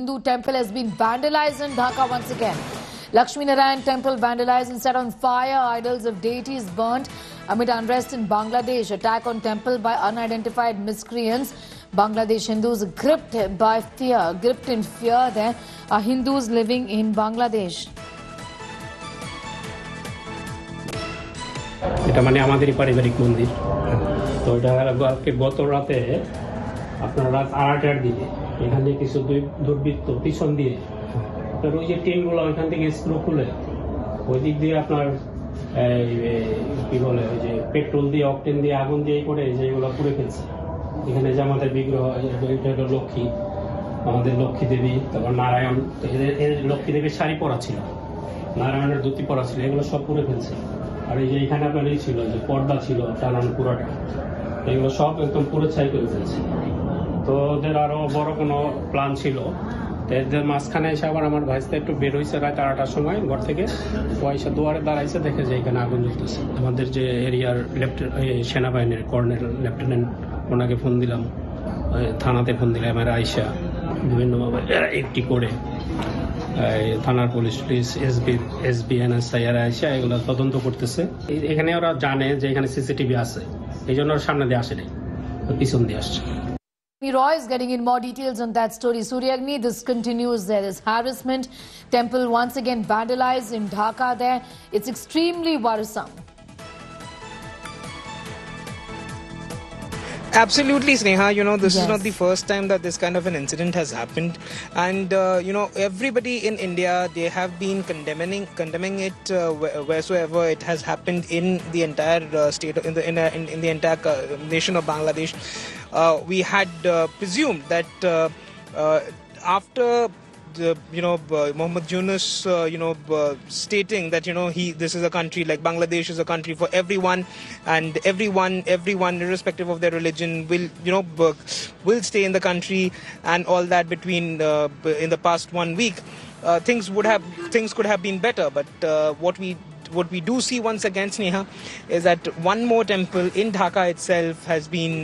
Hindu temple has been vandalized in Dhaka once again. Lakshmi Narayan temple vandalized and set on fire. Idols of deities burnt amid unrest in Bangladesh. Attack on temple by unidentified miscreants. Bangladesh Hindus gripped in fear. There are Hindus living in Bangladesh. এটা মানে আমাদেরই পারিবারিক মন্দির। তো এটা গত রাতে আপনার রাত 8টার দিকে এখানে কিছু দুর্বৃত্ত পিছন দিয়ে আপনার ওই যে টিনগুলো ওইখান থেকে স্ক্রু খুলে ওই দিক দিয়ে আপনার কি বলে ওই যে পেট্রোল দিয়ে অকটেন দিয়ে আগুন দিয়ে করে যেগুলো পুড়ে ফেলছে। এখানে যে আমাদের বিগ্রহ এটা হলো লক্ষ্মী, আমাদের লক্ষ্মী দেবী, তারপর নারায়ণ, লক্ষ্মী দেবীর শাড়ি পরা ছিল, নারায়ণের ধুতি পরা ছিল, এগুলো সব পুড়ে ফেলছে। আর এই যে এখানে আপনার এই ছিল যে পর্দা ছিল টানানো পুরোটা, এগুলো সব একদম পুরো ছাই করে ফেলছে। তো ওদের আরো বড় কোনো প্ল্যান ছিল। এদের মাঝখানে এসে আবার আমার ভাইসটা একটু বের হয়েছে রাত 8টার সময় ঘর থেকে, পয়সা দুয়ারে দাঁড়াইছে, দেখে যে এখানে আগুন জ্বলতেছে। আমাদের যে এরিয়ার সেনাবাহিনীর কর্নেল লেফটেন্যান্ট, ওনাকে ফোন দিলাম, থানাতে ফোন দিলাম, আমার আইসা বিভিন্নভাবে একটি করে থানার পুলিশ এসবি এনএসআইআর আইসা এগুলো তদন্ত করতেছে। এখানে ওরা জানে যে এখানে সিসিটিভি আছে, এই জন্য সামনে দিয়ে আসে নাই, পিছন দিয়ে আসছে। Roy is getting in more details on that story. Suryagni, this continues. There is harassment. Temple once again vandalized in Dhaka there. It's extremely worrisome. Absolutely, Sneha. This is not the first time that this kind of an incident has happened, and everybody in India, they have been condemning it wheresoever it has happened in the entire state, in the entire nation of Bangladesh. We had presumed that after Muhammad Yunus, stating that this is a country, like Bangladesh is a country for everyone, and everyone, irrespective of their religion, will stay in the country, and all that between in the past 1 week, things could have been better. But what we do see once again, Sneha, is that one more temple in Dhaka itself has been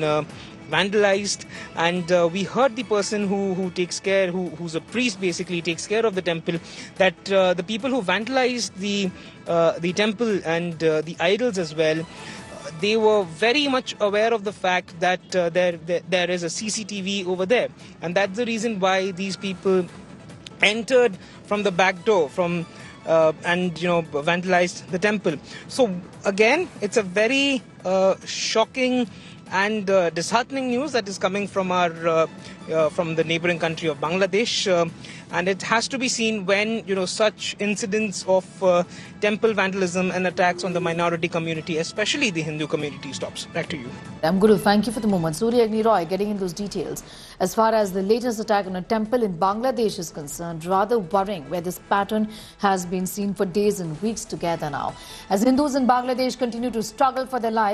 vandalized, and we heard the person who takes care, who's a priest, basically takes care of the temple, that the people who vandalized the temple and the idols as well, they were very much aware of the fact that there is a CCTV over there, and that's the reason why these people entered from the back door and vandalized the temple. So again, it's a very shocking and disheartening news that is coming from the neighboring country of Bangladesh, and it has to be seen when such incidents of temple vandalism and attacks on the minority community, especially the Hindu community, stops. Back to you. I'm Guru. Thank you for the moment. Suryagni Roy getting in those details. As far as the latest attack on a temple in Bangladesh is concerned, rather worrying, where this pattern has been seen for days and weeks together now. As Hindus in Bangladesh continue to struggle for their life,